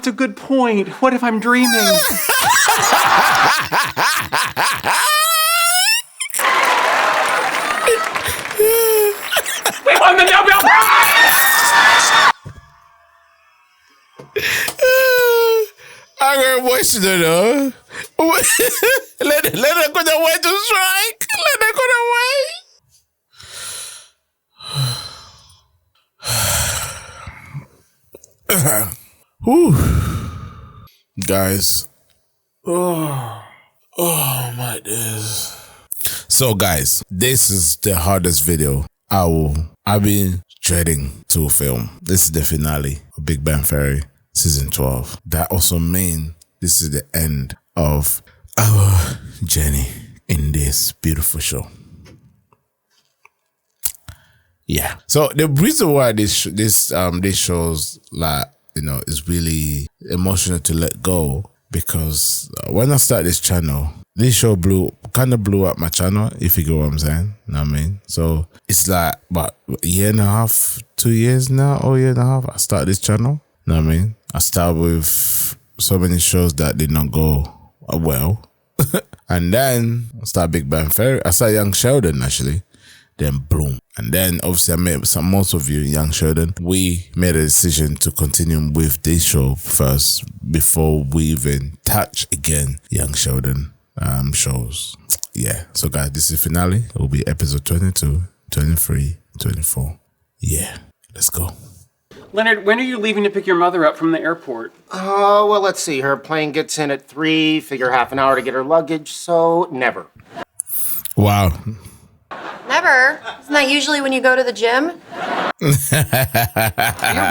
that's a good point. What if I'm dreaming? We won the Nobel Prize! I'm gonna watch it, though. Let her go away to strike. Let her go away. Whew. Guys. Oh my days. So guys, this is the hardest video I've been dreading to film. This is the finale of Big Bang Theory season 12. That also means this is the end of our journey in this beautiful show. Yeah. So the reason why this shows, like, you know, is really emotional to let go, because when I started this channel, this show kind of blew up my channel, if you get what I'm saying. You know what I mean? So it's like about a year and a half, 2 years now, or a year and a half, I started this channel. You know what I mean? I started with so many shows that did not go well. And then I started Big Bang Theory. I started Young Sheldon, actually. Then boom. And then obviously I met most of you, Young Sheldon. We made a decision to continue with this show first before we even touch again Young Sheldon shows. Yeah. So guys, this is the finale. It will be episode 22, 23, 24. Yeah. Let's go. Leonard, when are you leaving to pick your mother up from the airport? Oh, well, let's see. Her plane gets in at 3, figure half an hour to get her luggage, so never. Wow. Never? Isn't that usually when you go to the gym? You're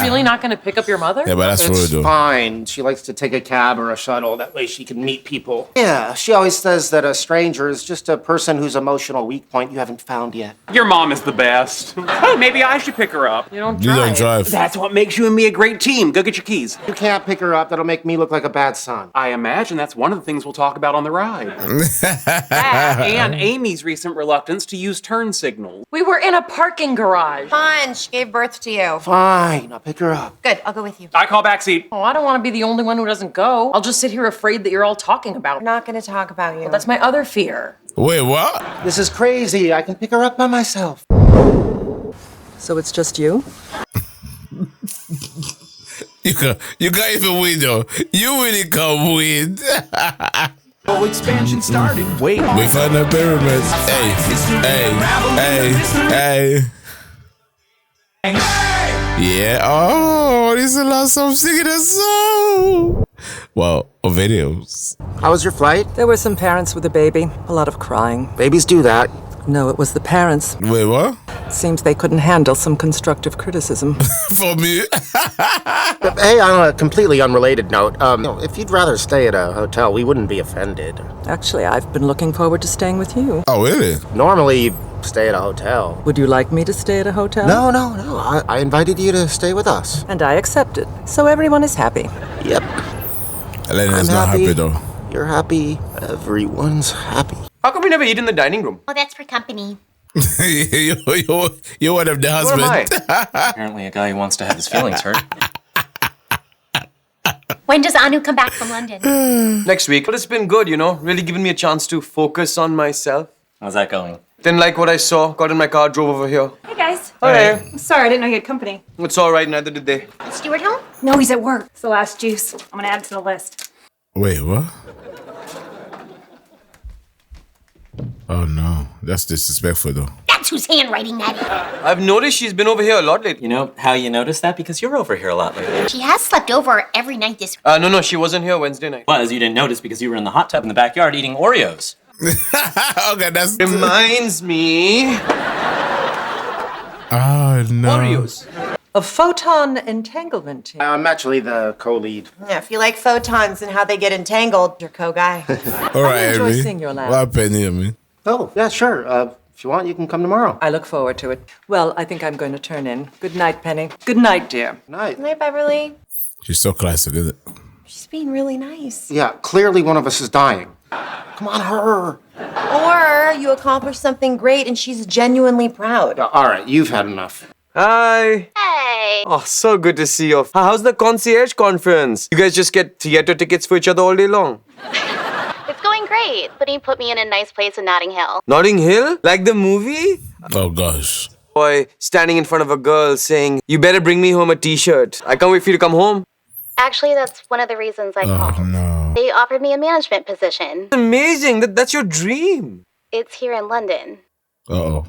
really not going to pick up your mother? Yeah, but that's rude, though. Fine. She likes to take a cab or a shuttle. That way she can meet people. Yeah, she always says that a stranger is just a person whose emotional weak point you haven't found yet. Your mom is the best. Hey, maybe I should pick her up. You don't You drive. don't drive. That's what makes you and me a great team. Go get your keys. You can't pick her up. That'll make me look like a bad son. I imagine that's one of the things we'll talk about on the ride. That and Amy's recent reluctance to use turn signals. We were in a parking garage. Fine, she gave birth to you. Fine, I'll pick her up. Good, I'll go with you. I call backseat. Oh, I don't want to be the only one who doesn't go. I'll just sit here afraid that you're all talking about. I'm not gonna talk about you. That's my other fear. Wait, what? This is crazy. I can pick her up by myself. So it's just you? You can't even win, though. You really can't win. Expansion started. Wait. We found the pyramids. Hey. Yeah. Oh, this is the last time singing a song. Well, or videos. How was your flight? There were some parents with a baby. A lot of crying. Babies do that. No, it was the parents. Wait, what? Seems they couldn't handle some constructive criticism. For me? Hey, on a completely unrelated note, if you'd rather stay at a hotel, we wouldn't be offended. Actually, I've been looking forward to staying with you. Oh, really? Normally, you stay at a hotel. Would you like me to stay at a hotel? No. I invited you to stay with us. And I accepted. So everyone is happy. Yep. Elena's not happy, though. You're happy. Everyone's happy. How come we never eat in the dining room? Oh, that's for company. You're one of the husband. What am I? Apparently a guy who wants to have his feelings hurt. When does Anu come back from London? Next week. But it's been good, you know, really giving me a chance to focus on myself. How's that going? Didn't like what I saw, got in my car, drove over here. Hey, guys. Hey. Sorry, I didn't know you had company. It's all right, neither did they. Is Stuart home? No, he's at work. It's the last juice. I'm gonna add it to the list. Wait, what? Oh, no. That's disrespectful, though. That's whose handwriting that is. I've noticed she's been over here a lot lately. You know how you noticed that? Because you're over here a lot lately. She has slept over every night this week. No, she wasn't here Wednesday night. Was you didn't notice because you were in the hot tub in the backyard eating Oreos. Okay, that's... Reminds me... Oh, no. Oreos. A photon entanglement team. I'm actually the co-lead. Yeah, if you like photons and how they get entangled, you're co-guy. All right, I enjoy Amy. seeing your laugh. What happened here, man? Oh, yeah, sure. If you want, you can come tomorrow. I look forward to it. Well, I think I'm going to turn in. Good night, Penny. Good night, dear. Night. Night, Beverly. She's so classic, isn't it? She's being really nice. Yeah, clearly one of us is dying. Come on, her. Or you accomplish something great and she's genuinely proud. All right, you've had enough. Hi. Hey. Oh, so good to see you. How's the concierge conference? You guys just get theater tickets for each other all day long? It's going great. But he put me in a nice place in Notting Hill. Notting Hill? Like the movie? Oh gosh. Boy standing in front of a girl saying, "You better bring me home a t-shirt. I can't wait for you to come home." Actually, that's one of the reasons I Oh called. no. They offered me a management position. Amazing. That's your dream. It's here in London. Uh-oh.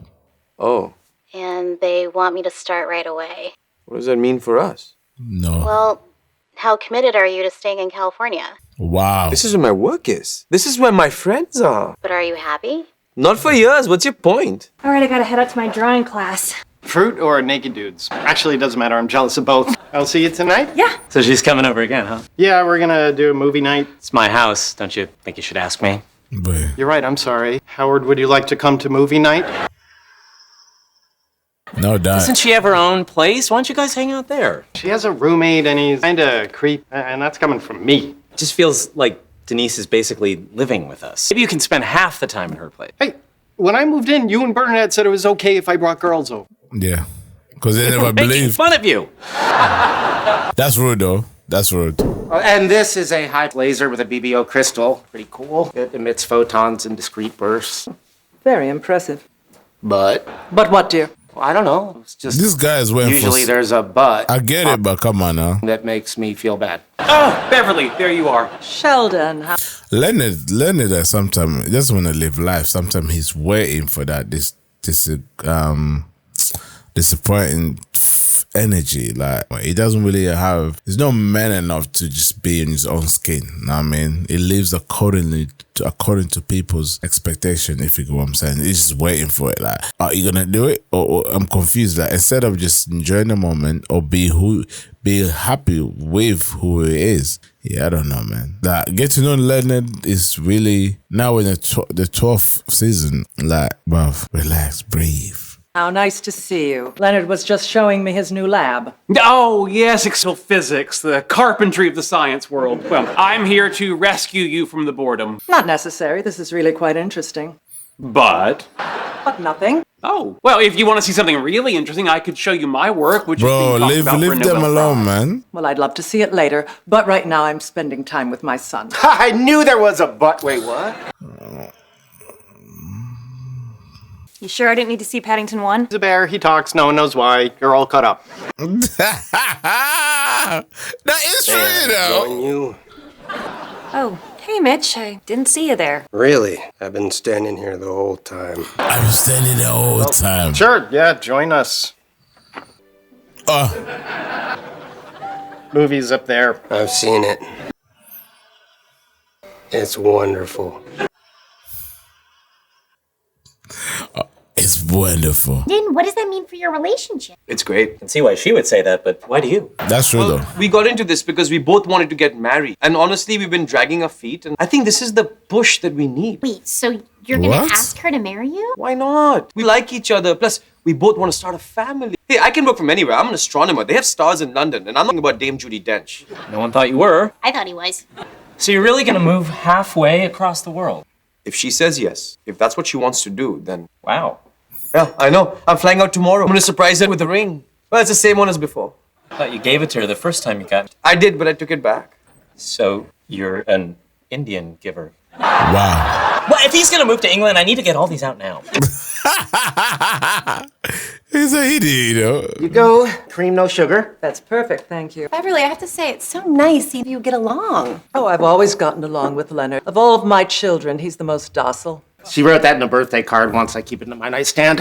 Oh, And they want me to start right away. what does that mean for us? No. Well, how committed are you to staying in California? Wow. This is where my work is. This is where my friends are. But are you happy? Not for years. What's your point? All right, I gotta head out to my drawing class. Fruit or naked dudes? Actually, it doesn't matter. I'm jealous of both. I'll see you tonight? Yeah. So she's coming over again, huh? Yeah, we're gonna do a movie night. It's my house. Don't you think you should ask me? Boy. You're right, I'm sorry. Howard, would you like to come to movie night? No doubt. Doesn't she have her own place? Why don't you guys hang out there? She has a roommate and he's kinda creep, and that's coming from me. It just feels like Denise is basically living with us. Maybe you can spend half the time in her place. Hey, when I moved in, you and Bernadette said it was okay if I brought girls over. Yeah. Because they never Making believe. fun of you. That's rude though. That's rude. And this is a high laser with a BBO crystal. Pretty cool. It emits photons in discrete bursts. Very impressive. But, But what, dear? well, I don't know. It's just This guy is waiting usually for... there's a but I get it, but come on now. that makes me feel bad. Oh, Beverly, there you are. Sheldon, how... Leonard sometimes doesn't want to live life. Sometimes he's waiting for that disappointing energy. Like he doesn't really have. He's not man enough to just be in his own skin. Know what I mean, he lives according to people's expectation. If you get what I'm saying, he's just waiting for it. Like, are you gonna do it? Or I'm confused. Like instead of just enjoying the moment or be happy with who he is. Yeah, I don't know, man. Like, get to know Leonard is really now in the 12th season. Like, bruv, relax, breathe. How nice to see you. Leonard was just showing me his new lab. Oh, yes, external physics, the carpentry of the science world. Well, I'm here to rescue you from the boredom. Not necessary. This is really quite interesting. But, But nothing. oh, well, if you want to see something really interesting, I could show you my work, which is Bro, being talked leave about for a them Nobel alone, Prize. man. Well, I'd love to see it later, but right now I'm spending time with my son. I knew there was a but. Wait, what? You sure I didn't need to see Paddington 1? He's a bear. He talks. No one knows why. You're all cut up. That is true, you know. You? Oh, hey Mitch, I didn't see you there. Really? I've been standing here the whole time. I was standing the whole time. Sure, yeah, join us. Movies up there. I've seen it. It's wonderful. It's wonderful. Then what does that mean for your relationship? It's great. I can see why she would say that, but why do you? That's true, though. We got into this because we both wanted to get married. And honestly, we've been dragging our feet. And I think this is the push that we need. Wait, so you're gonna What? ask her to marry you? Why not? We like each other. Plus, we both want to start a family. Hey, I can work from anywhere. I'm an astronomer. They have stars in London. And I'm talking about Dame Judi Dench. No one thought you were. I thought he was. So you're really gonna move halfway across the world? If she says yes, if that's what she wants to do, then... Wow. Yeah, I know. I'm flying out tomorrow. I'm going to surprise her with a ring. Well, it's the same one as before. I thought you gave it to her the first time you got it. I did, but I took it back. So you're an Indian giver. Wow. Well, if he's gonna move to England, I need to get all these out now. He's an idiot, you know. You go. Cream, no sugar. That's perfect, thank you. Beverly, I have to say, it's so nice seeing you get along. Oh, I've always gotten along with Leonard. Of all of my children, he's the most docile. She wrote that in a birthday card once. I keep it in my nightstand.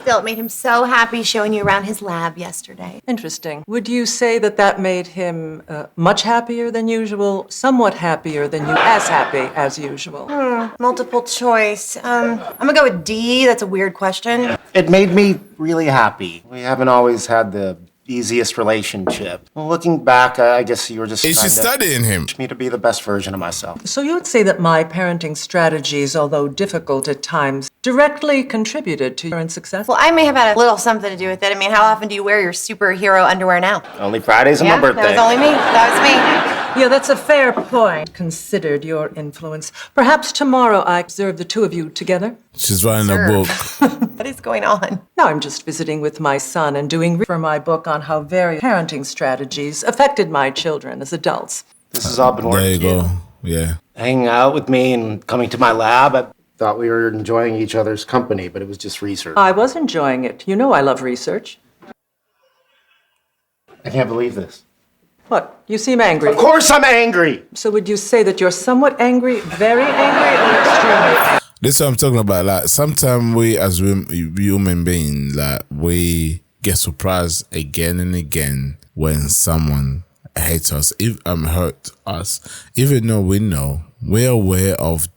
Still, it made him so happy showing you around his lab yesterday. Interesting. Would you say that that made him much happier than usual, somewhat happier than you, as happy as usual? Multiple choice. I'm gonna go with D. That's a weird question. It made me really happy. We haven't always had the easiest relationship. Well, looking back, I guess you were just Is she trying to studying him? push me to be the best version of myself. So you would say that my parenting strategies, although difficult at times, directly contributed to your success? Well, I may have had a little something to do with it. I mean, how often do you wear your superhero underwear now? Only Fridays and my birthday. That was only me. That was me. Yeah, that's a fair point. Considered your influence. Perhaps tomorrow I observe the two of you together. She's writing a book. What is going on? No, I'm just visiting with my son and doing for my book on how various parenting strategies affected my children as adults. This has all been There working. you go. Yeah. Hanging out with me and coming to my lab. I thought we were enjoying each other's company, but it was just research. I was enjoying it. You know I love research. I can't believe this. What? You seem angry. Of course I'm angry! So would you say that you're somewhat angry, very angry, or extremely angry? This is what I'm talking about. Like, sometimes we as human beings, like, we get surprised again and again when someone hates us, hurt us, even though we're aware of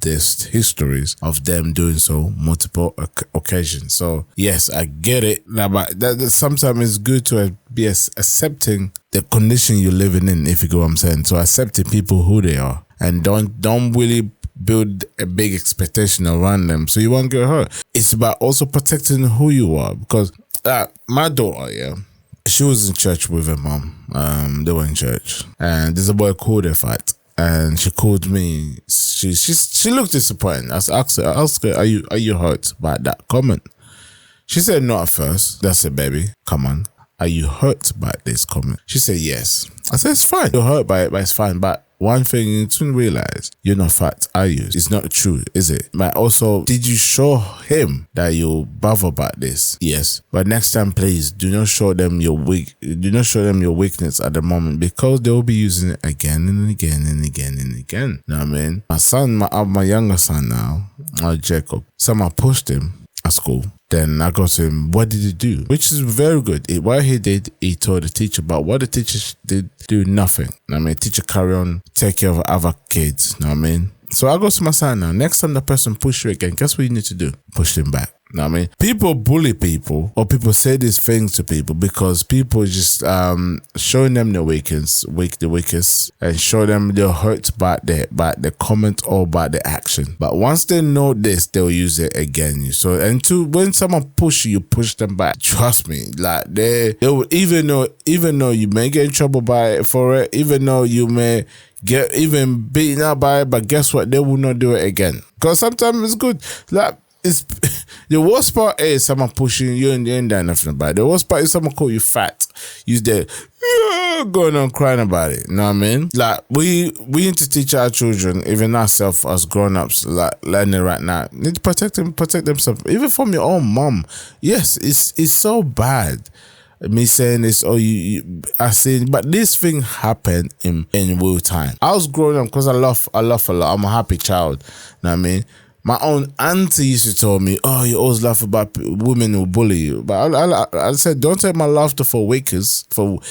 this histories of them doing so multiple occasions. So yes, I get it. But that sometimes it's good to be accepting the condition you're living in, if you get what I'm saying. So accepting people who they are, and don't really build a big expectation around them so you won't get hurt. It's about also protecting who you are, because my daughter, yeah, she was in church with her mom. They were in church, and there's a boy called her fat, and she called me. She looked disappointed. I asked her, are you hurt by that comment? She said no at first. That's it, baby. Come on. Are you hurt by this comment? She said yes. I said, it's fine. You're hurt by it, but it's fine. But one thing you need to realize, you're not fat, are you? It's not true, is it? But also, did you show him that you bother about this? Yes. But next time, please, do not show them your weakness at the moment, because they will be using it again and again and again and again. You know what I mean? My son, my younger son now, Jacob, someone pushed him at school. Then I got to him, what did he do? Which is very good. What he did, he told the teacher about what the teacher did, do nothing. I mean, teacher carry on, take care of other kids. You know what I mean? So I go to my son now. Next time the person push you again, guess what you need to do? Push them back. You know what I mean? People bully people, or people say these things to people because people just showing them the weakest, and show them they're hurt by the comment or by the action. But once they know this, they'll use it against you. When someone push you, push them back. Trust me, like they will, even though you may get in trouble for it, even though you may get even beaten up by it, but guess what? They will not do it again. Because sometimes it's good. Like, it's the worst part is someone pushing you and you ain't done nothing about it. The worst part is someone call you fat. You there going on crying about it. You know what I mean? Like, we need to teach our children, even ourselves as grown-ups, like learning right now, need to protect themselves, even from your own mom. Yes, it's so bad. Me saying this, I seen, but this thing happened in real time. I was growing up because I laugh a lot. I'm a happy child. You know what I mean? My own auntie used to tell me, "Oh, you always laugh about women who bully you." But I said, "Don't take my laughter for weakness, for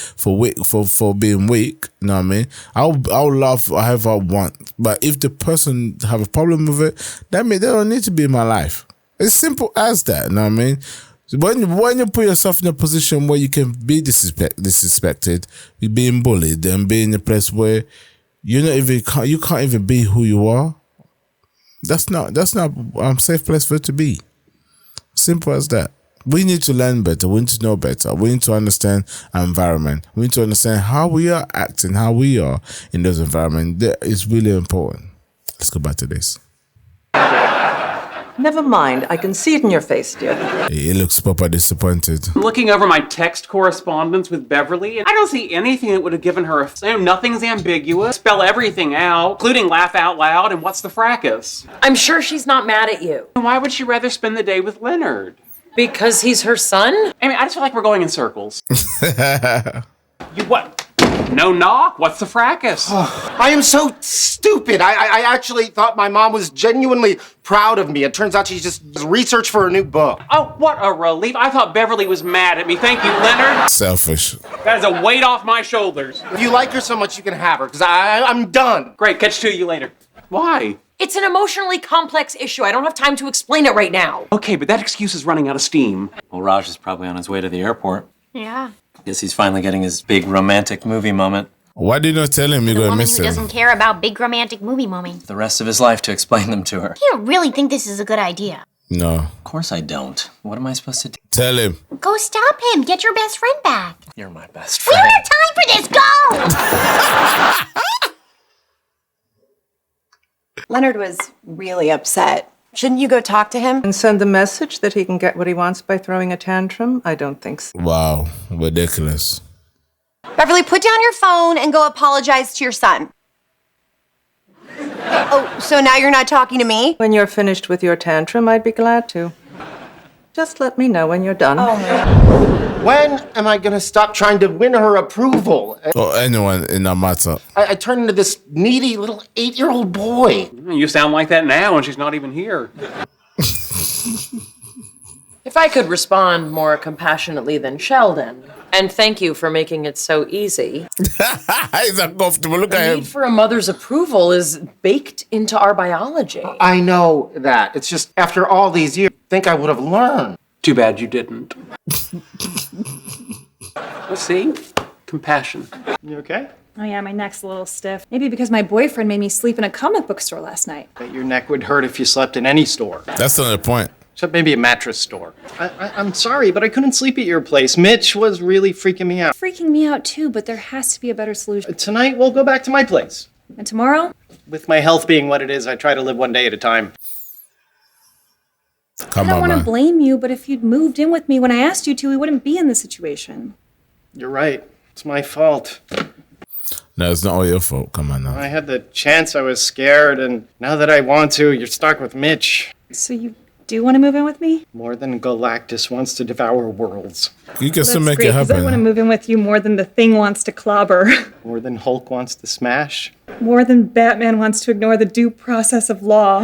being weak." You know what I mean? I'll laugh however I want. But if the person have a problem with it, that means they don't need to be in my life. It's simple as that. You know what I mean? So when you put yourself in a position where you can be disrespected, you're being bullied, and be in a place where you can't even be who you are. That's not a safe place for it to be. Simple as that. We need to learn better. We need to know better. We need to understand our environment. We need to understand how we are acting, how we are in those environments. That is really important. Let's go back to this. Never mind. I can see it in your face, dear. He looks proper disappointed. I'm looking over my text correspondence with Beverly, and I don't see anything that would have given her nothing's ambiguous. Spell everything out, including laugh out loud, and what's the fracas? I'm sure she's not mad at you. Why would she rather spend the day with Leonard? Because he's her son? I mean, I just feel like we're going in circles. You what? No knock? What's the fracas? I am so stupid. I actually thought my mom was genuinely proud of me. It turns out she's just research for a new book. Oh, what a relief. I thought Beverly was mad at me. Thank you, Leonard. Selfish. That is a weight off my shoulders. If you like her so much, you can have her, because I'm done. Great, catch two of you later. Why? It's an emotionally complex issue. I don't have time to explain it right now. Okay, but that excuse is running out of steam. Well, Raj is probably on his way to the airport. Yeah. Guess he's finally getting his big romantic movie moment. Why did you not tell him you're going to miss Who him? doesn't care about big romantic movie moments. The rest of his life to explain them to her. You don't really think this is a good idea. No. Of course I don't. What am I supposed to do? Tell him. Go stop him. Get your best friend back. You're my best We friend. don't have time for this. Go! Leonard was really upset. Shouldn't you go talk to him? And send a message that he can get what he wants by throwing a tantrum? I don't think so. Wow, ridiculous. Beverly, put down your phone and go apologize to your son. Oh, so now you're not talking to me? When you're finished with your tantrum, I'd be glad to. Just let me know when you're done. Oh, man. When am I gonna stop trying to win her approval? Or anyone in that matter. I turn into this needy little 8-year-old boy. You sound like that now, and she's not even here. If I could respond more compassionately than Sheldon, and thank you for making it so easy. He's uncomfortable. Look The at him. need for a mother's approval is baked into our biology. I know that. It's just after all these years, I think I would have learned. Too bad you didn't. Let's see. Compassion. You okay? Oh yeah, my neck's a little stiff. Maybe because my boyfriend made me sleep in a comic book store last night. Bet your neck would hurt if you slept in any store. That's not the point. Except maybe a mattress store. I'm sorry, but I couldn't sleep at your place. Mitch was really freaking me out. Freaking me out too, but there has to be a better solution. Tonight, we'll go back to my place. And tomorrow? With my health being what it is, I try to live one day at a time. Come I don't on, want to man. blame you, but if you'd moved in with me when I asked you to, we wouldn't be in this situation. You're right. It's my fault. No, it's not all your fault. Come on now. I had the chance, I was scared, and now that I want to, you're stuck with Mitch. So you do want to move in with me? More than Galactus wants to devour worlds. You can still That's make great, it 'cause I want to happen. move in with you more than the Thing wants to clobber. More than Hulk wants to smash. More than Batman wants to ignore the due process of law.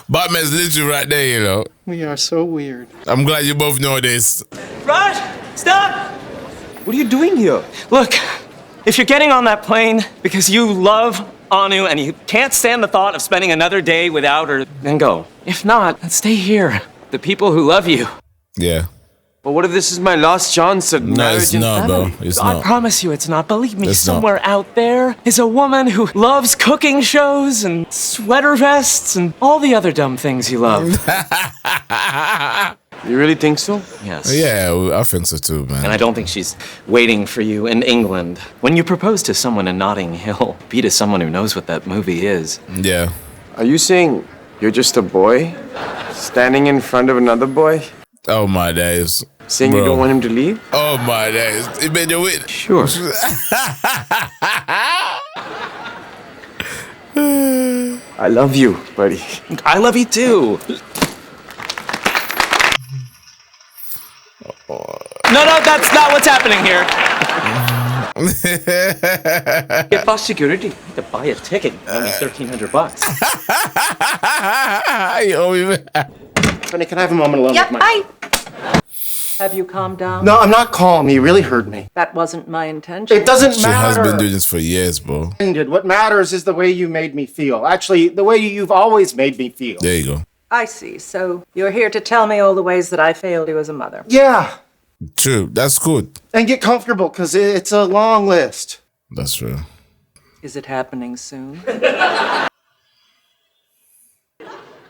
Batman's literally right there, you know. We are so weird. I'm glad you both know this. Raj, stop! What are you doing here? Look, if you're getting on that plane because you love Anu and you can't stand the thought of spending another day without her, then go. If not, then stay here. The people who love you. Yeah. But what if this is my last chance at No, marriage it's and not, bro. family? It's I not. promise you it's not. Believe me, It's not. somewhere out there is a woman who loves cooking shows and sweater vests and all the other dumb things you love. You really think so? Yes. Yeah, I think so too, man. And I don't think she's waiting for you in England. When you propose to someone in Notting Hill, be to someone who knows what that movie is. Yeah. Are you saying you're just a boy? Standing in front of another boy? Oh my days. Saying Bro. you don't want him to leave? Oh my days. It made you win. Sure. I love you, buddy. I love you too. No, that's not what's happening here. Get past security. I need to buy a ticket. Only $1,300. You owe me, man. Honey, can I have a moment alone Yep, with my... bye. Have you calmed down? No, I'm not calm. He really hurt me. That wasn't my intention. It doesn't She matter. has been doing this for years, bro. What matters is the way you made me feel. Actually, the way you've always made me feel. There you go. I see. So you're here to tell me all the ways that I failed you as a mother. Yeah. True. That's good. And get comfortable, because it's a long list. That's true. Is it happening soon?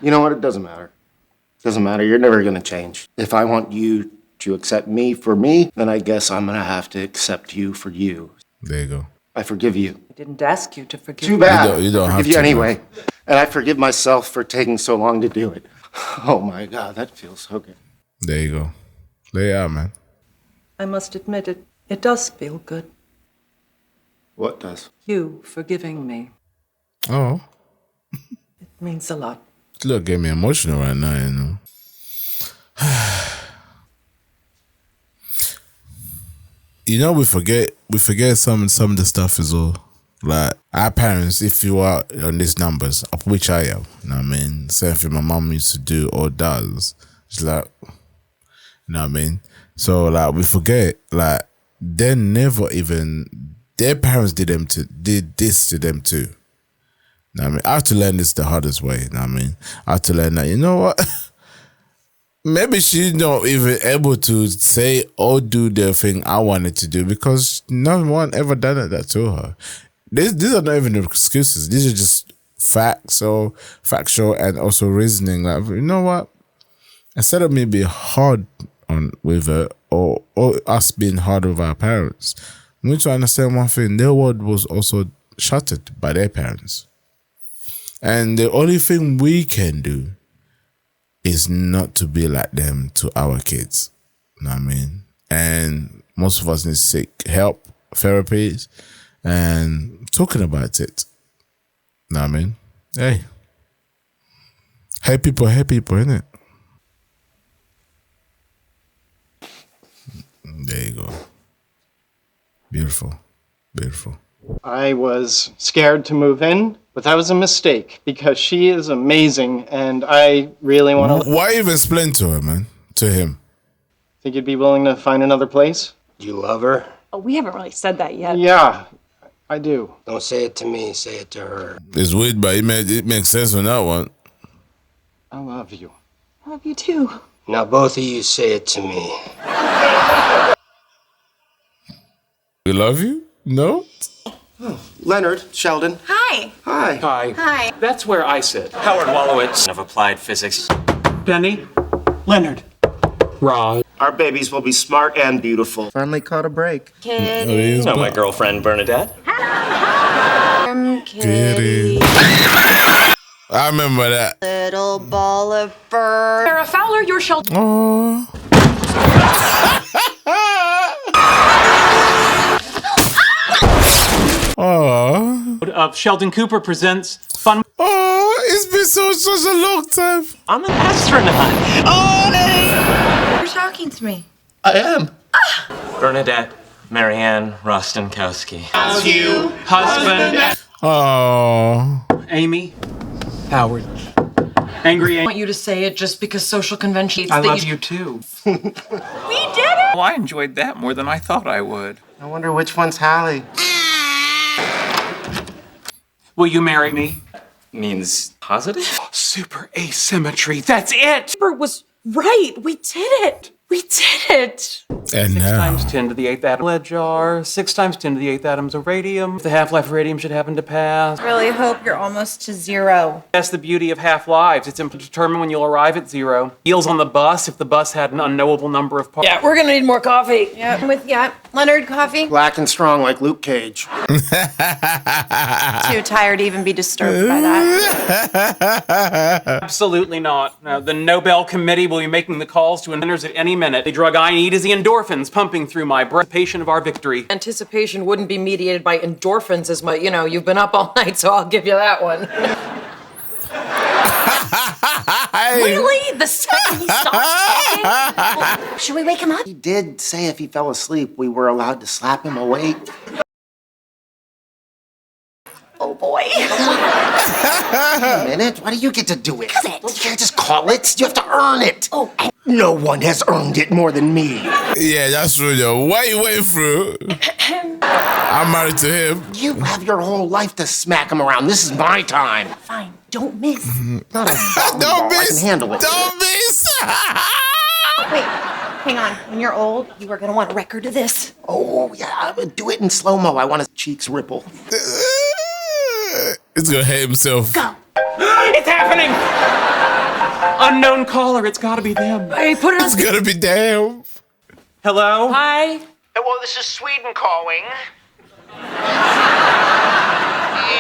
You know what? It doesn't matter. It doesn't matter. You're never going to change. If I want you to accept me for me, then I guess I'm going to have to accept you for you. There you go. I forgive you. I didn't ask you to forgive Too me. bad. You don't I have forgive you to, anyway. And I forgive myself for taking so long to do it. Oh my God, that feels so good. There you go. There you are, man. I must admit it does feel good. What does? You forgiving me. Oh. It means a lot. Look, get me emotional right now, you know. You know, we forget some of the stuff as well. Like our parents, if you are on these numbers, of which I am, you know what I mean? Same thing my mom used to do or does. It's like, you know what I mean? So like we forget, like they never even their parents did this to them too. You know what I mean? I had to learn this the hardest way, you know what I mean? I had to learn that, you know what? Maybe she's not even able to say or do the thing I wanted to do because no one ever done that to her. These are not even excuses. These are just facts or factual and also reasoning. Like, you know what? Instead of me being hard on with her or us being hard with our parents, we need to understand one thing. Their world was also shattered by their parents. And the only thing we can do is not to be like them to our kids. You know what I mean? And most of us need to seek help, therapies, and talking about it. You know what I mean? Hey. Hey people, innit? There you go. Beautiful. Beautiful. I was scared to move in, but that was a mistake because she is amazing and I really want to. Why even explain to her, man? To him? Think you'd be willing to find another place? You love her? Oh, we haven't really said that yet. Yeah, I do. Don't say it to me, say it to her. It's weird, but it makes sense on that one. I love you. I love you too. Now both of you say it to me. We love you? No? Leonard, Sheldon. Hi. Hi. Hi. Hi. That's where I sit. Howard Wolowitz of Applied Physics. Benny. Leonard. Rod. Our babies will be smart and beautiful. Finally caught a break. Kitty. No, my girlfriend Bernadette. Kitty. I remember that. Little ball of fur. Sarah Fowler, your Sheldon. Oh. Oh. Of Sheldon Cooper presents Fun. Oh, it's been such a long time. I'm an astronaut. You're talking to me. I am. Bernadette, Marianne Rostenkowski. You, husband. Oh. Amy. Howard. Angry I Amy. want you to say it just because social convention. I love you too. We did it! Well, I enjoyed that more than I thought I would. I wonder which one's Hallie. Will you marry me? Means positive? Super asymmetry. That's it. Bert was right. We did it. We did it. And 6 now. times 10 to the 8th atom lead jar. 6 times 10 to the 8th atoms of radium. If the half-life of radium should happen to pass. Really hope you're almost to 0. That's the beauty of half-lives. It's to determine when you'll arrive at 0. Wheels on the bus if the bus had an unknowable number of parts. Yeah, we're gonna need more coffee. Yeah. Leonard, coffee? Black and strong like Luke Cage. Too tired to even be disturbed by that. Absolutely not. No, the Nobel Committee will be making the calls to inventors at any minute. The drug I need is the endorphins pumping through my brain. Anticipation of our victory. Anticipation wouldn't be mediated by endorphins as much. You've been up all night, so I'll give you that one. Really? The second he stops talking? Should we wake him up? He did say if he fell asleep, we were allowed to slap him awake. Oh boy. Wait a minute, why do you get to do it? You can't just call it, you have to earn it. Oh. No one has earned it more than me. Yeah, that's true, yo. What you waiting through? I'm married to him. You have your whole life to smack him around. This is my time. Fine, don't miss. Not a Don't volleyball, I miss. can handle it. Don't miss. Wait, hang on. When you're old, you are gonna want a record of this. Oh, yeah, do it in slow-mo. I want his cheeks ripple. He's gonna hate himself. Go. It's happening! Unknown caller, it's gotta be them. Hey, put it on. It's gonna be damn. Hello? Hi. Well, this is Sweden calling.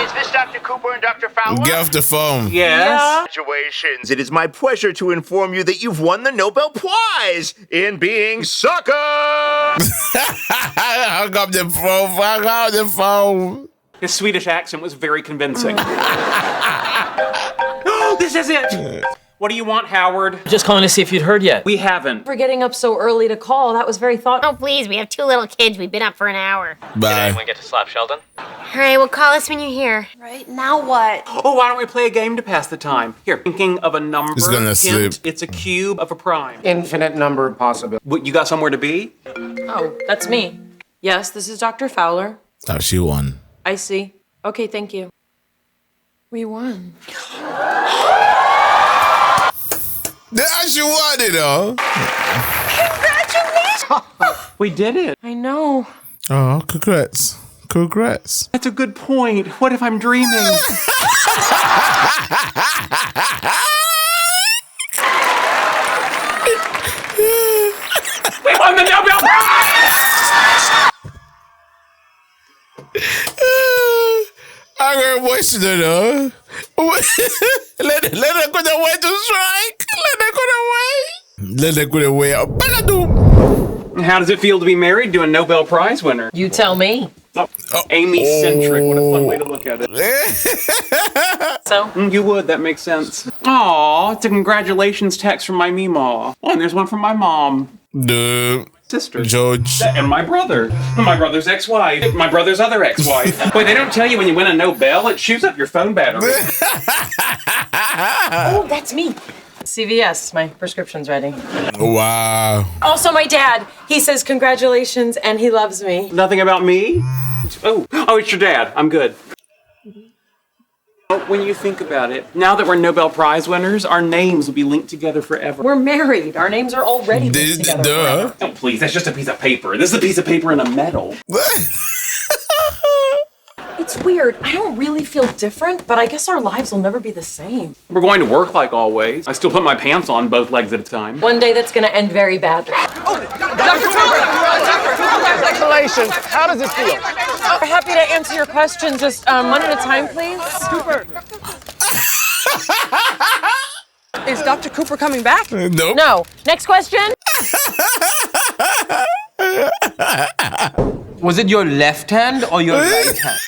Is this Dr. Cooper and Dr. Fowler? Get off the phone. Yes? Congratulations. It is my pleasure to inform you that you've won the Nobel Prize in being sucker! Hung up the phone. Hung up the phone. His Swedish accent was very convincing. Oh, this is it! What do you want, Howard? Just calling to see if you'd heard yet. We haven't. For getting up so early to call, that was very thoughtful. Oh, please, we have 2 little kids. We've been up for an hour. Did Bye. anyone get to slap Sheldon? All right, well, call us when you're here. Right, now what? Oh, why don't we play a game to pass the time? Here, thinking of a number. He's gonna Hint, sleep. It's a cube of a prime. Infinite number of possibilities. What, you got somewhere to be? Oh, that's me. Yes, this is Dr. Fowler. Oh, she won. I see. Okay, thank you. We won. She won it, though. Congratulations! We did it. I know. Oh, congrats. Congrats. That's a good point. What if I'm dreaming? We won the Nobel Prize! I got emotional, though. Let her go the way to strike. Let her go the way. Let her go the way. Bagadoom. How does it feel to be married to a Nobel Prize winner? You tell me. Amy-centric. What a fun way to look at it. So? You would. That makes sense. Aw, it's a congratulations text from my Meemaw. Oh, and there's one from my mom. The sister. George. And my brother. My brother's ex-wife. My brother's other ex-wife. Boy, they don't tell you when you win a Nobel, it shoots up your phone battery. Oh, that's me. CVS, my prescription's ready. Wow. Also, my dad. He says congratulations and he loves me. Nothing about me? Oh, it's your dad. I'm good. When you think about it, now that we're Nobel Prize winners, our names will be linked together forever. We're married. Our names are already linked together forever. Oh, please, that's just a piece of paper. This is a piece of paper and a medal. It's weird. I don't really feel different, but I guess our lives will never be the same. We're going to work like always. I still put my pants on both legs at a time. One day that's gonna end very badly. Dr. Congratulations. How does it feel? I'm happy to answer your question. Just one at a time, please. Cooper. Is Dr. Cooper coming back? Nope. No. Next question. Was it your left hand or your right hand?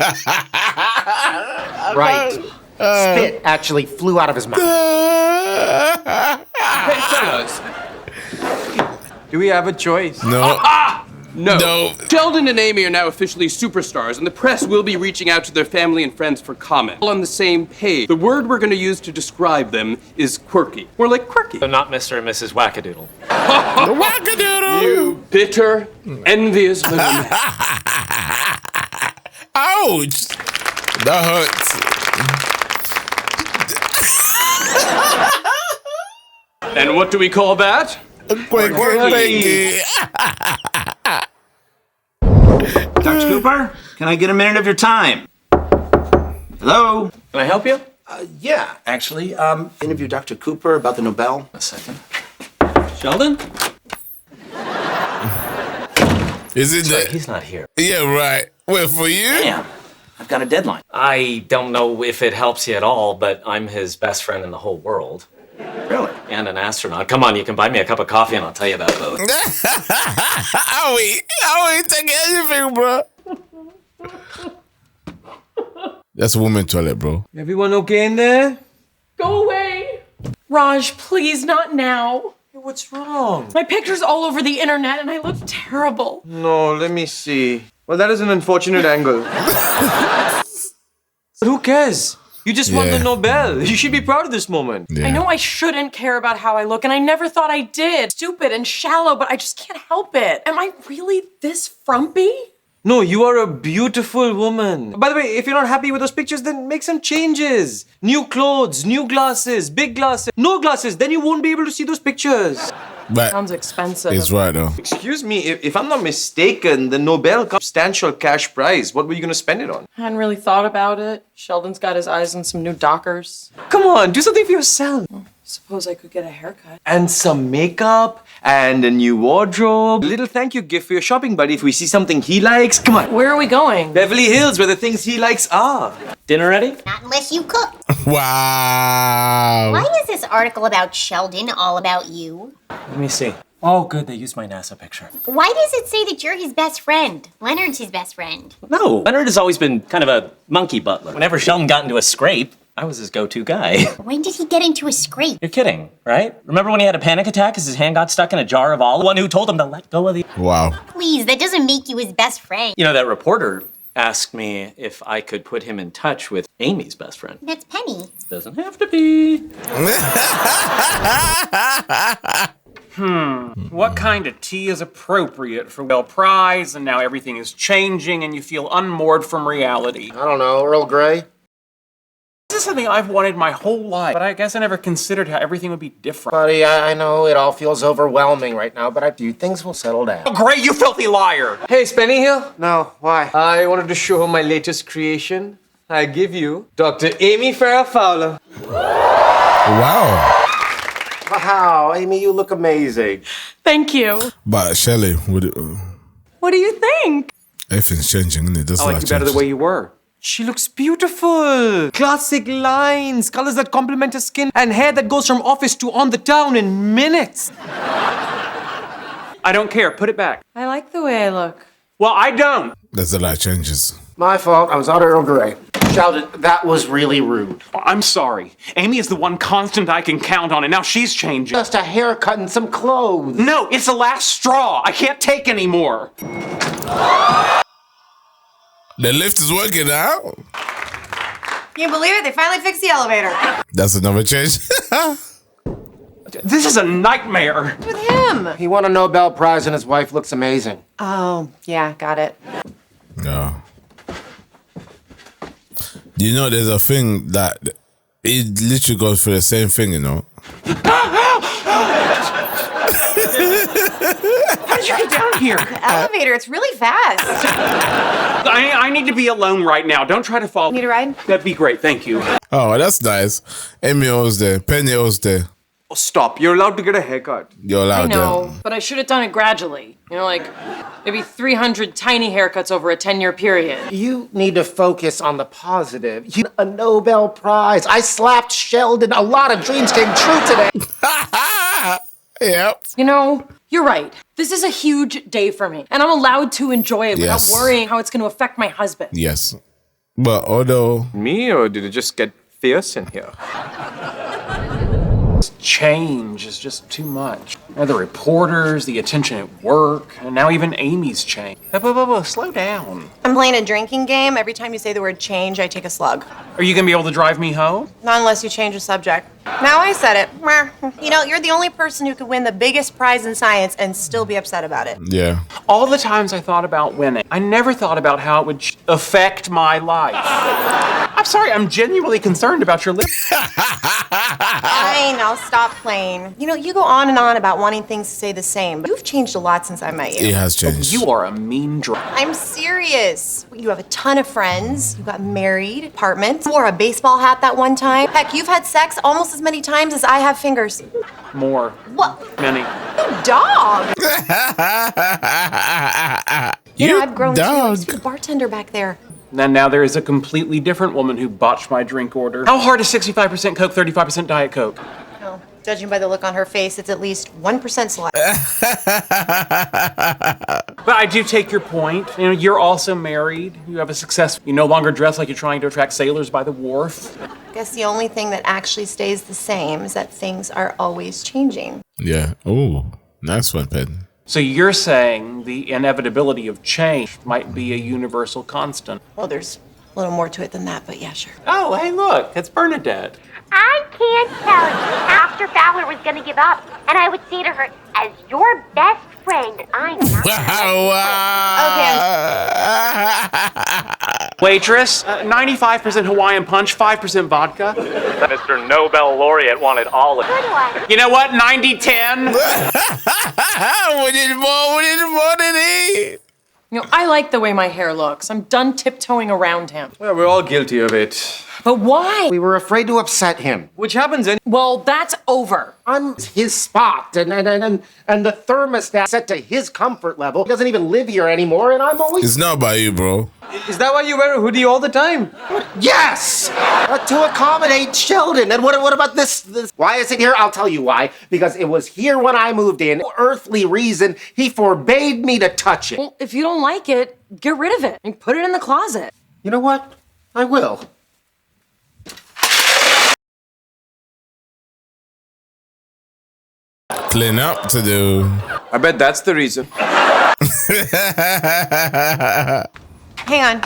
Right. Spit actually flew out of his mouth. Hey, fellas. Do we have a choice? No. No. Sheldon and Amy are now officially superstars, and the press will be reaching out to their family and friends for comment. All on the same page. The word we're going to use to describe them is quirky. We're like quirky. So not Mr. and Mrs. Wackadoodle. The Wackadoodle. You bitter, envious little man. Ouch. That hurts. And what do we call that? Quirky. Dr. Cooper, can I get a minute of your time? Hello? Can I help you? Yeah, actually. Interview Dr. Cooper about the Nobel. A second. Sheldon? Is it that? He's not here. Yeah, right. Wait, for you? Damn. I've got a deadline. I don't know if it helps you at all, but I'm his best friend in the whole world. Really? And an astronaut. Come on, you can buy me a cup of coffee and I'll tell you about both. I'll eat take anything, bro. That's a woman toilet, bro. Everyone okay in there? Go away. Raj, please, not now. What's wrong? My picture's all over the internet and I look terrible. No, let me see. Well, that is an unfortunate angle. But who cares? You just won the Nobel. You should be proud of this moment. Yeah. I know I shouldn't care about how I look, and I never thought I did. Stupid and shallow, but I just can't help it. Am I really this frumpy? No, you are a beautiful woman. By the way, if you're not happy with those pictures, then make some changes. New clothes, new glasses, big glasses, no glasses. Then you won't be able to see those pictures. But sounds expensive. It's right, though. Excuse me, if I'm not mistaken, the Nobel comes substantial cash prize. What were you going to spend it on? I hadn't really thought about it. Sheldon's got his eyes on some new Dockers. Come on, do something for yourself. Suppose I could get a haircut. And some makeup, and a new wardrobe. A little thank you gift for your shopping buddy if we see something he likes. Come on. Where are we going? Beverly Hills, where the things he likes are. Dinner ready? Not unless you cook. Wow. Why is this article about Sheldon all about you? Let me see. Oh, good, they used my NASA picture. Why does it say that you're his best friend? Leonard's his best friend. No, Leonard has always been kind of a monkey butler. Whenever Sheldon got into a scrape, I was his go-to guy. When did he get into a scrape? You're kidding, right? Remember when he had a panic attack because his hand got stuck in a jar of olive? The one who told him to let go of the... Wow. Please, that doesn't make you his best friend. You know, that reporter asked me if I could put him in touch with Amy's best friend. That's Penny. Doesn't have to be. What kind of tea is appropriate for Nobel Prize, and now everything is changing and you feel unmoored from reality? I don't know, Earl Grey? This is something I've wanted my whole life, but I guess I never considered how everything would be different. Buddy, I know it all feels overwhelming right now, but I do things will settle down. Oh, great, you filthy liar! Hey, is Penny here? No, why? I wanted to show her my latest creation. I give you Dr. Amy Farrah Fowler. Wow. Wow, Amy, you look amazing. Thank you. But Shelley, What do you think? everything's changing, isn't it? Doesn't I like you better the way you were. She looks beautiful. Classic lines, colors that complement her skin, and hair that goes from office to on the town in minutes. I don't care. Put it back. I like the way I look. Well, I don't. There's a lot of changes. My fault. I was out of Earl Grey. Sheldon, that was really rude. I'm sorry. Amy is the one constant I can count on, and now she's changing. Just a haircut and some clothes. No, it's the last straw. I can't take any more. The lift is working now. Can you believe it? They finally fixed the elevator. That's another change. This is a nightmare. With him. He won a Nobel Prize and his wife looks amazing. Oh, yeah, got it. No. Do you know there's a thing that it literally goes for the same thing, you know? How did you get down here? The elevator, it's really fast. I need to be alone right now. Don't try to follow. Need a ride? That'd be great. Thank you. Oh, that's nice. Amy owes there. Penny owes there. Oh, stop. You're allowed to get a haircut. You're I allowed know, but I should have done it gradually. You know, like maybe 300 tiny haircuts over a 10-year period. You need to focus on the positive. You a Nobel Prize. I slapped Sheldon. A lot of dreams came true today. Yep. You know, you're right. This is a huge day for me, and I'm allowed to enjoy it without Yes. worrying how it's going to affect my husband. Yes. But although... Me, or did it just get fierce in here? Change is just too much. The reporters, the attention at work, and now even Amy's changed. Slow down. I'm playing a drinking game. Every time you say the word change, I take a slug. Are you gonna be able to drive me home? Not unless you change the subject. Now I said it. You know, you're the only person who could win the biggest prize in science and still be upset about it. Yeah. All the times I thought about winning, I never thought about how it would affect my life. I'm sorry, I'm genuinely concerned about your life. Fine, I'll stop playing. You know, you go on and on about wanting things to stay the same, but you've changed a lot since I met you. It has changed. You are a mean drunk. I'm serious. You have a ton of friends. You got married, apartment, wore a baseball hat that one time. Heck, you've had sex almost as many times as I have fingers. More. What? Many. You dog. You know, I've grown too. I used to be a bartender back there. And now there is a completely different woman who botched my drink order. How hard is 65% Coke, 35% Diet Coke? Oh, judging by the look on her face, it's at least 1% select. But I do take your point. You know, you're also married. You have a success. You no longer dress like you're trying to attract sailors by the wharf. I guess the only thing that actually stays the same is that things are always changing. Yeah. Oh, nice one, Pen. So you're saying the inevitability of change might be a universal constant. Well, there's a little more to it than that, but yeah, sure. Oh, hey, look, it's Bernadette. I can't tell you after Fowler was gonna give up, and I would say to her, as your best friend, I'm not. Waitress, 95% Hawaiian punch, 5% vodka. Mr. Nobel laureate wanted all of it. You know what? 90-10. We need more than he. You know, I like the way my hair looks. I'm done tiptoeing around him. Well, we're all guilty of it. But why? We were afraid to upset him. Which happens in... Well, that's over. I'm his spot, and the thermostat set to his comfort level. He doesn't even live here anymore, and I'm always... It's not about you, bro. Is that why you wear a hoodie all the time? Yes! To accommodate Sheldon. And what about this? Why is it here? I'll tell you why. Because it was here when I moved in. For earthly reason, he forbade me to touch it. Well, if you don't like it, get rid of it and put it in the closet. You know what? I will. Clean up to do. I bet that's the reason. Hang on.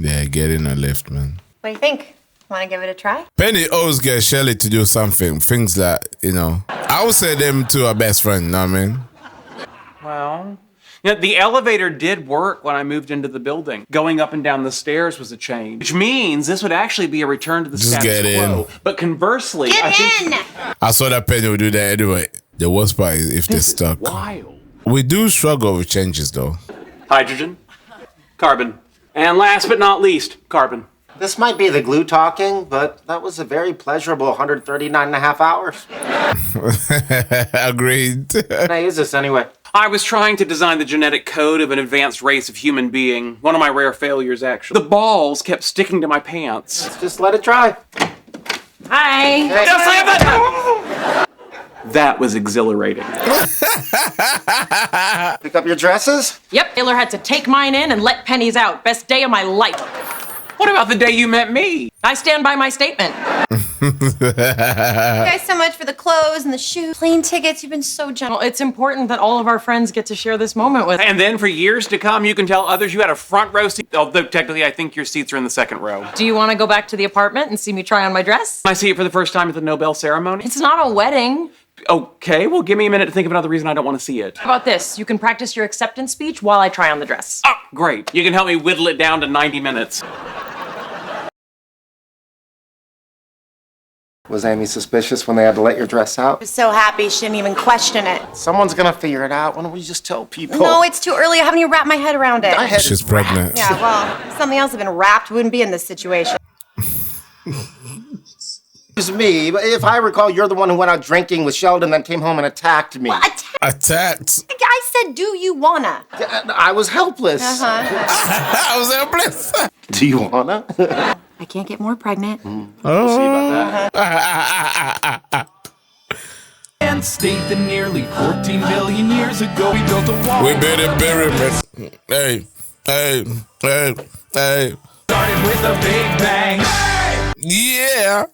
Yeah, get in a lift, man. What do you think? Want to give it a try? Penny always gets Shelly to do something. Things that, you know. I would say them two are best friends, you know what I mean? Well, you know, the elevator did work when I moved into the building. Going up and down the stairs was a change, which means this would actually be a return to the Just status get in. quo. But conversely, I think I saw that Penny would do that anyway. The worst part is if they're stuck. wild. We do struggle with changes, though. Hydrogen, carbon, and last but not least, carbon. This might be the glue talking, but that was a very pleasurable 139 and a half hours. Agreed. Can I use this anyway? I was trying to design the genetic code of an advanced race of human being. One of my rare failures, actually. The balls kept sticking to my pants. Let's just let it dry. Hi. That was exhilarating. Pick up your dresses? Yep, Taylor had to take mine in and let pennies out. Best day of my life. What about the day you met me? I stand by my statement. Thank you guys so much for the clothes and the shoes, plane tickets. You've been so generous. Well, it's important that all of our friends get to share this moment with. And then for years to come, you can tell others you had a front row seat, although technically I think your seats are in the second row. Do you want to go back to the apartment and see me try on my dress? I see it for the first time at the Nobel ceremony. It's not a wedding. Okay, well, give me a minute to think of another reason I don't want to see it. How about this? You can practice your acceptance speech while I try on the dress. Oh, great. You can help me whittle it down to 90 minutes. Was Amy suspicious when they had to let your dress out? I was so happy she didn't even question it. Someone's gonna figure it out. Why don't we just tell people? No, it's too early. I haven't even wrapped my head around it. My head She's is pregnant. Yeah, well, if something else had been wrapped, we wouldn't be in this situation. It was me. But if I recall, you're the one who went out drinking with Sheldon, then came home and attacked me. Well, Attacked. I said, do you wanna? I was helpless. I was helpless. Do you wanna? I can't get more pregnant. We'll see about that. And state that nearly 14 billion years ago we built a wall. We built a pyramid. Hey. Started with a big bang. Yeah.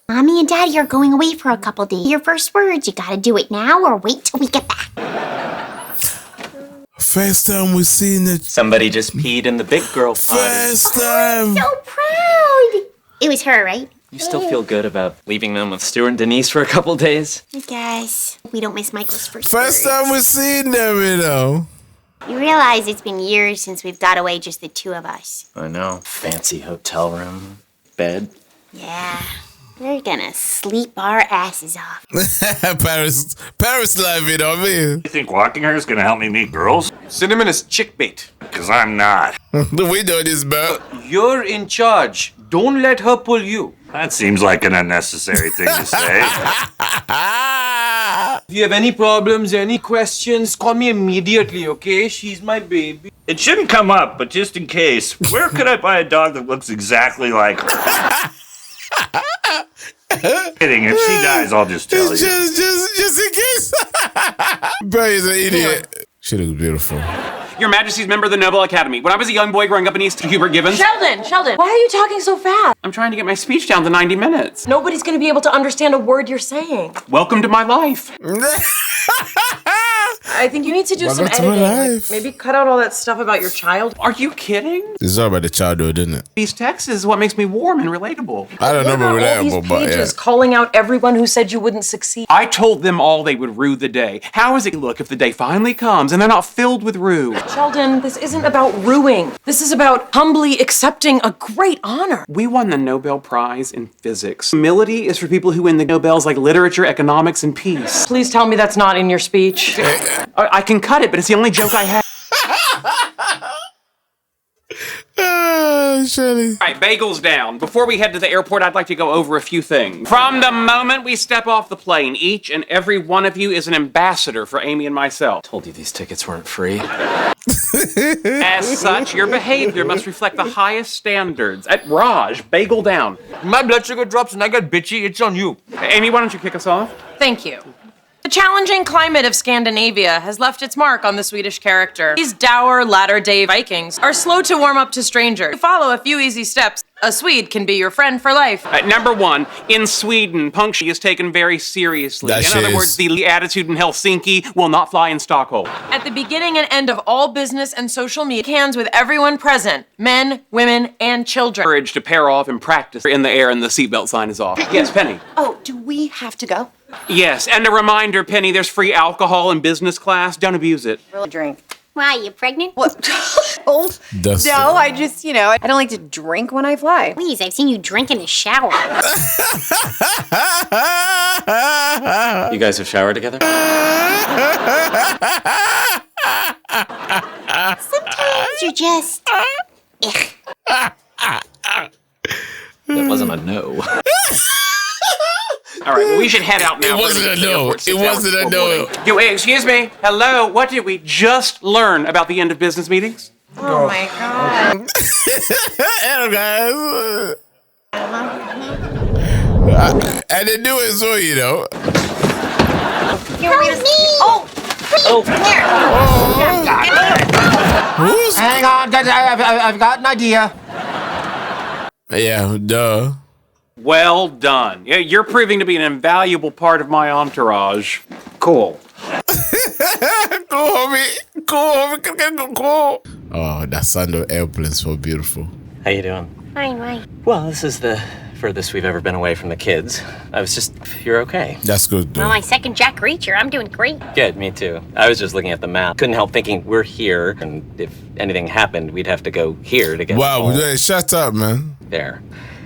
Mommy and Daddy are going away for a couple days. Your first words, you gotta do it now or wait till we get back. First time we seen it. Somebody just peed in the big girl potty. First time. So proud! It was her, right? You still feel good about leaving them with Stuart and Denise for a couple days? I guess. We don't miss Michael's first First words. time we seen them, you know. You realize it's been years since we've got away just the two of us. I know. Fancy hotel room, bed. Yeah. We're gonna sleep our asses off. Paris life, you know what I mean? You think walking her is gonna help me meet girls? Cinnamon is chick bait. Because I'm not. We know this, bro. You're in charge. Don't let her pull you. That seems like an unnecessary thing to say. If you have any problems, any questions, call me immediately, okay? She's my baby. It shouldn't come up, but just in case, where could I buy a dog that looks exactly like her? Kidding, if she dies, I'll just tell you. Just in case. Bro, he's an idiot. She looks beautiful. Your Majesty's member of the Nobel Academy. When I was a young boy growing up in East Hubert Gibbons. Sheldon, why are you talking so fast? I'm trying to get my speech down to 90 minutes. Nobody's gonna be able to understand a word you're saying. Welcome to my life. I think you need to do some Welcome to my editing. life. Maybe cut out all that stuff about your child. Are you kidding? This is all about the childhood, isn't it? These texts is what makes me warm and relatable. I don't know about All these relatable, but yeah. pages calling out everyone who said you wouldn't succeed. I told them all they would rue the day. How does it look if the day finally comes and they're not filled with rue? Sheldon, this isn't about rueing. This is about humbly accepting a great honor. We won the Nobel Prize in physics. Humility is for people who win the Nobels like literature, economics, and peace. Please tell me that's not in your speech. I can cut it, but it's the only joke I have. Shirley. All right, bagels down. Before we head to the airport, I'd like to go over a few things. From the moment we step off the plane, each and every one of you is an ambassador for Amy and myself. Told you these tickets weren't free. As such, your behavior must reflect the highest standards. At Raj, bagel down. My blood sugar drops and I get bitchy. It's on you. Amy, why don't you kick us off? Thank you. The challenging climate of Scandinavia has left its mark on the Swedish character. These dour, latter-day Vikings are slow to warm up to strangers. To follow a few easy steps, a Swede can be your friend for life. Number one, in Sweden, punctuality is taken very seriously. That In shit other is- words, the attitude in Helsinki will not fly in Stockholm. At the beginning and end of all business and social media, shake hands with everyone present, men, women, and children. Courage to pair off and practice in the air and the seatbelt sign is off. Yes, Penny. Oh, do we have to go? Yes, and a reminder, Penny, there's free alcohol in business class. Don't abuse it. Really drink. Why, you pregnant? What? Oh, Dustin. no, I just, I don't like to drink when I fly. Please, I've seen you drink in the shower. You guys have showered together? Sometimes you're just... That wasn't a no. All right, well, we should head out now. It wasn't a no. It wasn't a no. Yo, hey, excuse me. Hello, what did we just learn about the end of business meetings? Oh my God. Hello, guys. I didn't do it, so you know. Help me! Oh! Here. Hang on, I've got an idea. Yeah, duh. Well done. Yeah, you're proving to be an invaluable part of my entourage. Cool. Cool, homie. Cool. Oh, that sound of airplanes so beautiful. How you doing? Fine, right. Well, this is the furthest we've ever been away from the kids. I was just, you're okay. That's good, Well, my second Jack Reacher. I'm doing great. Good, me too. I was just looking at the map. Couldn't help thinking we're here, and if anything happened, we'd have to go here to get Wow, home. hey, shut up, man. There.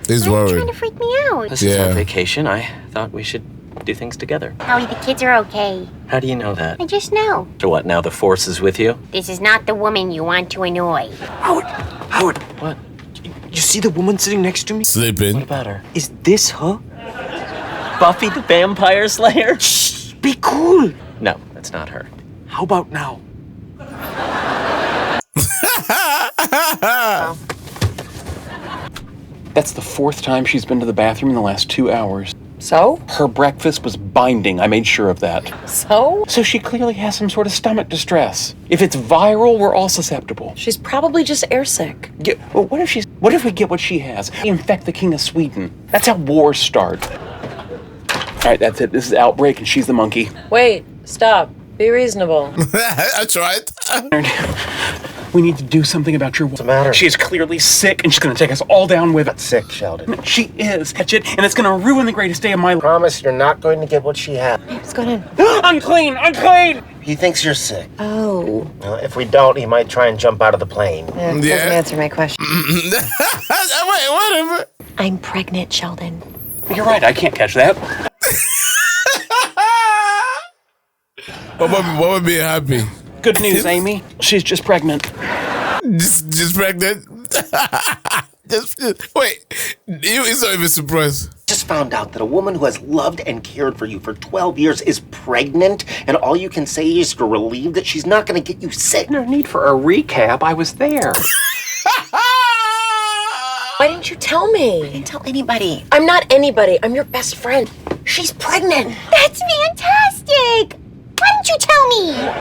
He's Why are you worried. trying to freak me out? This is our vacation. I thought we should do things together. Howie, the kids are okay. How do you know that? I just know. So what, now the force is with you? This is not the woman you want to annoy. Howard. What? You see the woman sitting next to me? Sleeping. What about her? Is this her? Buffy the Vampire Slayer? Shh, be cool. No, that's not her. How about now? That's the fourth time she's been to the bathroom in the last 2 hours. So? Her breakfast was binding. I made sure of that. So? So she clearly has some sort of stomach distress. If it's viral, we're all susceptible. She's probably just airsick. Well, what if we get what she has? Infect the King of Sweden. That's how wars start. All right, that's it. This is Outbreak, and she's the monkey. Wait, stop. Be reasonable. I tried. We need to do something about your... What's the matter? She is clearly sick, and she's going to take us all down with it. Sick, Sheldon. She is. Catch it, and it's going to ruin the greatest day of my life. Promise you're not going to get what she had. What's going on? Unclean! Unclean! He thinks you're sick. Oh. Well, if we don't, he might try and jump out of the plane. Doesn't answer my question. Wait, whatever. I'm pregnant, Sheldon. You're right, I can't catch that. What would be happy? Good news, Amy. She's just pregnant. Just pregnant? just wait. He's not even surprised. Just found out that a woman who has loved and cared for you for 12 years is pregnant, and all you can say is you're relieved that she's not going to get you sick. No need for a recap. I was there. Why didn't you tell me? I didn't tell anybody. I'm not anybody. I'm your best friend. She's pregnant. That's fantastic! Why didn't you tell me?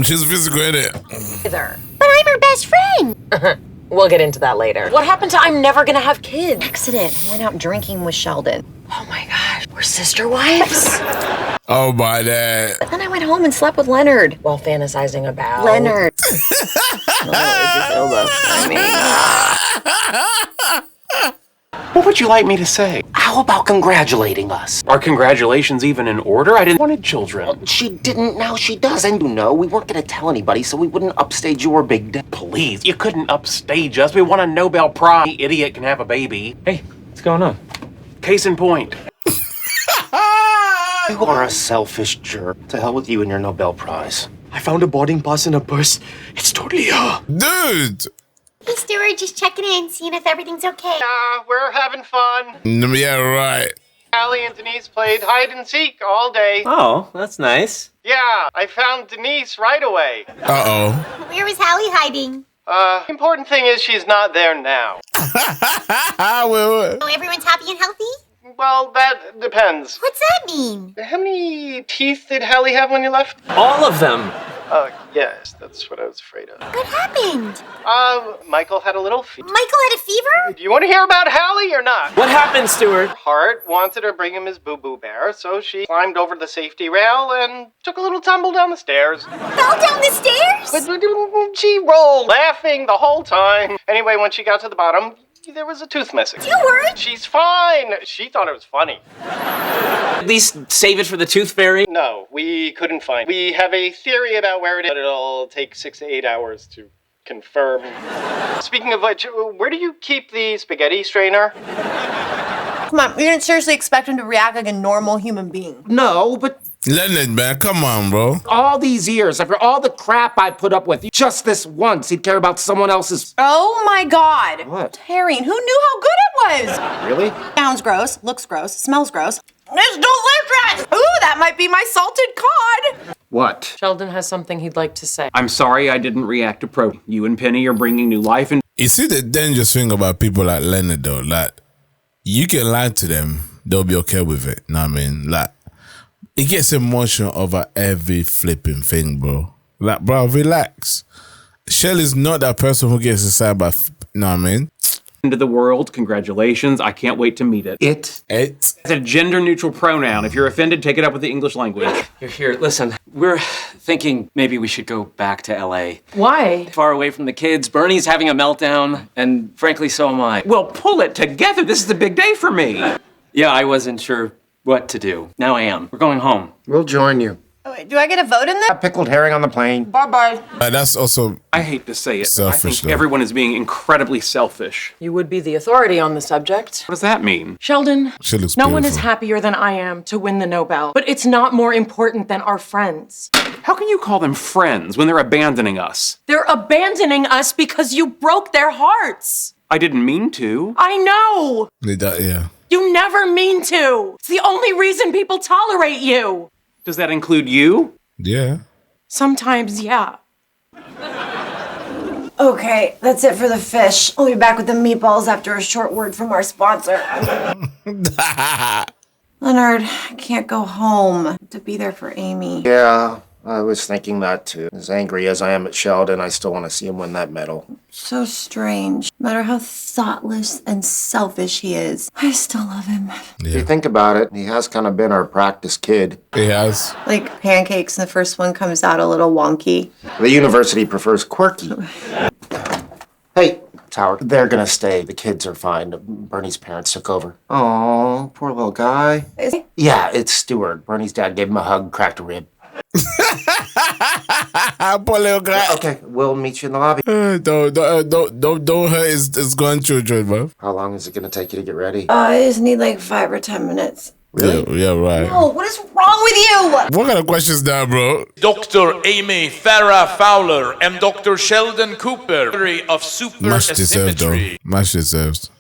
She's physical in it. Either. But I'm her best friend. We'll get into that later. What happened to I'm never gonna have kids? Accident. I went out drinking with Sheldon. Oh my gosh. We're sister wives? Oh my dad. But then I went home and slept with Leonard while fantasizing about Leonard. What would you like me to say? How about congratulating us? Are congratulations even in order? I didn't want children. Well, she didn't, now she does. And you know, we weren't going to tell anybody, so we wouldn't upstage your big day. Please, you couldn't upstage us. We won a Nobel Prize. Any idiot can have a baby. Hey, what's going on? Case in point. You are a selfish jerk. To hell with you and your Nobel Prize. I found a boarding pass in a purse. It's totally her. Dude. Hey, Stuart, just checking in, seeing if everything's okay. We're having fun. Yeah, right. Allie and Denise played hide and seek all day. Oh, that's nice. Yeah, I found Denise right away. Uh-oh. Where was Hallie hiding? Important thing is she's not there now. Well, So everyone's happy and healthy? Well, that depends. What's that mean? How many teeth did Hallie have when you left? All of them. Yes, that's what I was afraid of. What happened? Michael had a little fever. Michael had a fever? Do you want to hear about Hallie or not? What happened, Stuart? Hart wanted to bring him his boo-boo bear, so she climbed over the safety rail and took a little tumble down the stairs. Fell down the stairs? But she rolled, laughing the whole time. Anyway, when she got to the bottom, there was a tooth missing. You worried? She's fine. She thought it was funny. At least save it for the tooth fairy. No, we couldn't find it. We have a theory about where it is, but it'll take 6 to 8 hours to confirm. Speaking of which, where do you keep the spaghetti strainer? Come on, you didn't seriously expect him to react like a normal human being. No, but Leonard, man, come on, bro. All these years, after all the crap I put up with, just this once, he'd care about someone else's. Oh my God. What? Taryn, who knew how good it was? Really? Sounds gross, looks gross, smells gross. It's delicious! Ooh, that might be my salted cod. What? Sheldon has something he'd like to say. I'm sorry I didn't react appropriately. You and Penny are bringing new life into. You see the dangerous thing about people like Leonard, though? Like, you can lie to them, they'll be okay with it. Know what I mean? Like, it gets emotional over every flipping thing, bro. Like, bro, relax. Shelley's not that person who gets excited by, know what I mean? Into the world. Congratulations. I can't wait to meet it. It. It's a gender-neutral pronoun. If you're offended, take it up with the English language. Here, listen. We're thinking maybe we should go back to LA. Why? Far away from the kids. Bernie's having a meltdown, and frankly, so am I. Well, pull it together. This is a big day for me. Yeah, I wasn't sure what to do. Now I am. We're going home. We'll join you. Oh, wait, do I get a vote in this? Pickled herring on the plane. Bye-bye. That's also I hate to say it, but I selfish, think though. everyone is being incredibly selfish. You would be the authority on the subject. What does that mean? Sheldon, She looks no one is beautiful. happier than I am to win the Nobel, but it's not more important than our friends. How can you call them friends when they're abandoning us? They're abandoning us because you broke their hearts. I didn't mean to. I know. Yeah. You never mean to. It's the only reason people tolerate you. Does that include you? Yeah. Sometimes, yeah. Okay, that's it for the fish. I'll be back with the meatballs after a short word from our sponsor. Leonard, I can't go home to be there for Amy. Yeah, I was thinking that too. As angry as I am at Sheldon, I still want to see him win that medal. So strange. No matter how thoughtless and selfish he is, I still love him. If you think about it, he has kind of been our practice kid. He has. Like pancakes, and the first one comes out a little wonky. The university prefers quirky. Hey, Tower, they're gonna stay. The kids are fine. Bernie's parents took over. Oh, poor little guy. Is he? Yeah, it's Stuart. Bernie's dad gave him a hug, cracked a rib. Poor little guy. Okay, we'll meet you in the lobby. Don't hurt his grandchildren, bro. How long is it gonna take you to get ready? I just need like 5 or 10 minutes. Really? Yeah, right. Oh, what is wrong with you? What kind of questions that, bro? Dr. Amy Farrah Fowler and Dr. Sheldon Cooper of Super Much deserved, though. Asymmetry. Much deserved.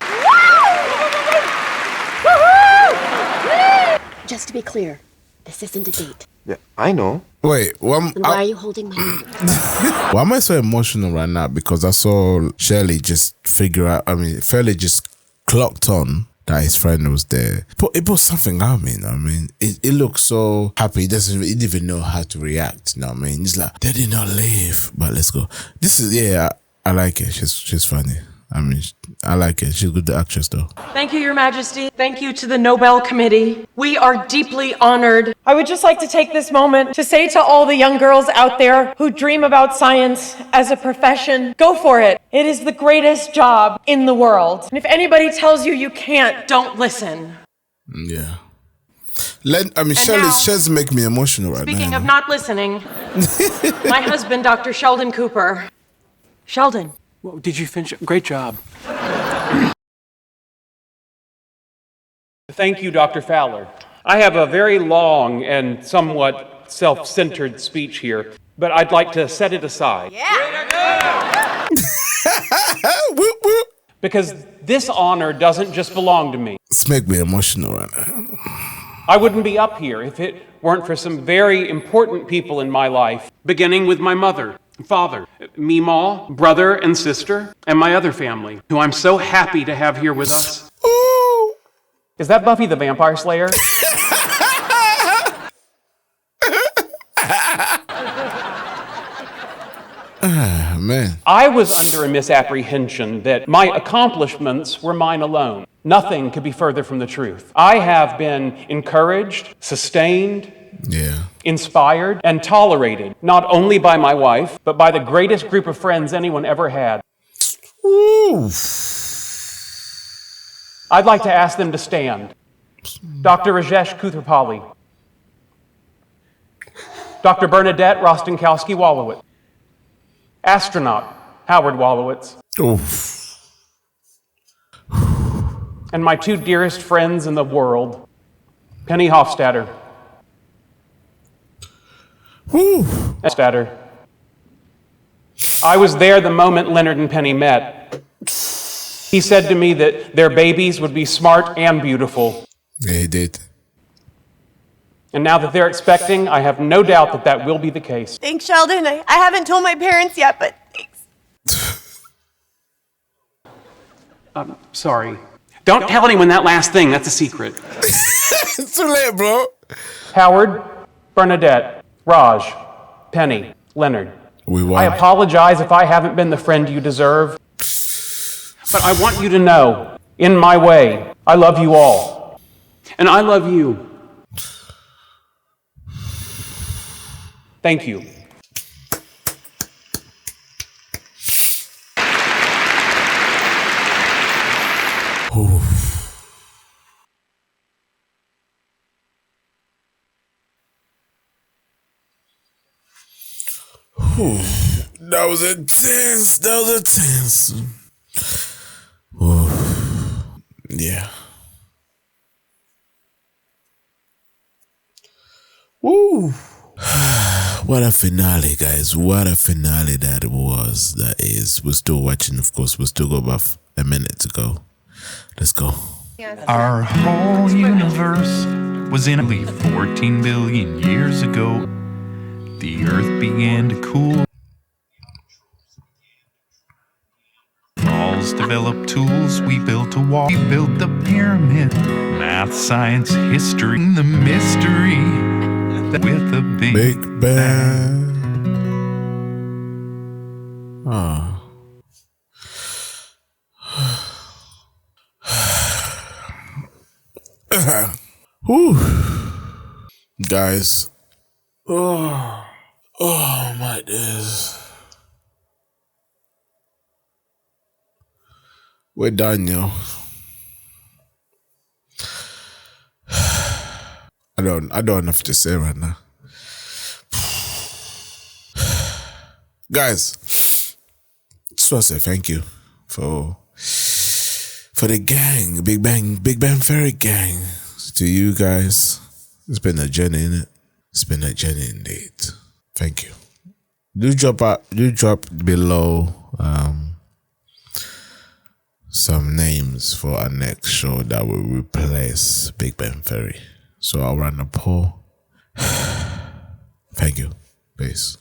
Just to be clear, this isn't a date. Yeah, I know. Wait, Then why are you holding my hand? why am I so emotional right now? Because I saw Shirley just Fairley just clocked on that his friend was there. But it brought something out of me, you know what I mean? It looks so happy. He didn't even know how to react, you know what I mean? He's like, they did not leave, but let's go. This is, I like it. She's funny. I mean, I like it. She's a good actress, though. Thank you, Your Majesty. Thank you to the Nobel Committee. We are deeply honored. I would just like to take this moment to say to all the young girls out there who dream about science as a profession, go for it. It is the greatest job in the world. And if anybody tells you you can't, don't listen. Yeah. Shelley's making me emotional right now. Speaking of not listening, my husband, Dr. Sheldon Cooper. Sheldon. Well, did you finish? Great job. Thank you, Dr. Fowler. I have a very long and somewhat self-centered speech here, but I'd like to set it aside. Yeah. Whoop, whoop. Because this honor doesn't just belong to me. It's making me emotional right now. I wouldn't be up here if it weren't for some very important people in my life, beginning with my mother, father, Meemaw, brother and sister, and my other family, who I'm so happy to have here with us. Ooh. Is that Buffy the Vampire Slayer? Man. I was under a misapprehension that my accomplishments were mine alone. Nothing could be further from the truth. I have been encouraged, sustained, inspired, and tolerated, not only by my wife, but by the greatest group of friends anyone ever had. Ooh. I'd like to ask them to stand. Dr. Rajesh Kuthrapalli, Dr. Bernadette Rostenkowski-Wolowitz, astronaut Howard Wolowitz, and my two dearest friends in the world, Penny Hofstadter Whew. That's better. I was there the moment Leonard and Penny met. He said to me that their babies would be smart and beautiful. Yeah, he did. And now that they're expecting, I have no doubt that that will be the case. Thanks, Sheldon. I haven't told my parents yet, but thanks. Sorry. Don't tell anyone that last thing. That's a secret. It's too late, bro. Howard, Bernadette, Raj, Penny, Leonard. We won. I apologize if I haven't been the friend you deserve. But I want you to know, in my way, I love you all. And I love you. Thank you. That was intense. That was intense. Yeah. Woo. What a finale, guys. What a finale that was. That is. We're still watching, of course. We'll still go about a minute to go. Let's go. Our whole universe was in 14 billion years ago. The earth began to cool. Walls developed tools. We built a wall. We built the pyramid. Math, science, history. The mystery with a big bang. Oh. Whew. Guys. Oh my days. We're done, yo. I don't have enough to say right now. Guys, just want to say thank you for the gang, Big Bang Theory gang. To you guys, it's been a journey, innit? It's been a journey indeed. Thank you. Do drop below some names for our next show that will replace Big Bang Theory. So I'll run a poll. Thank you. Peace.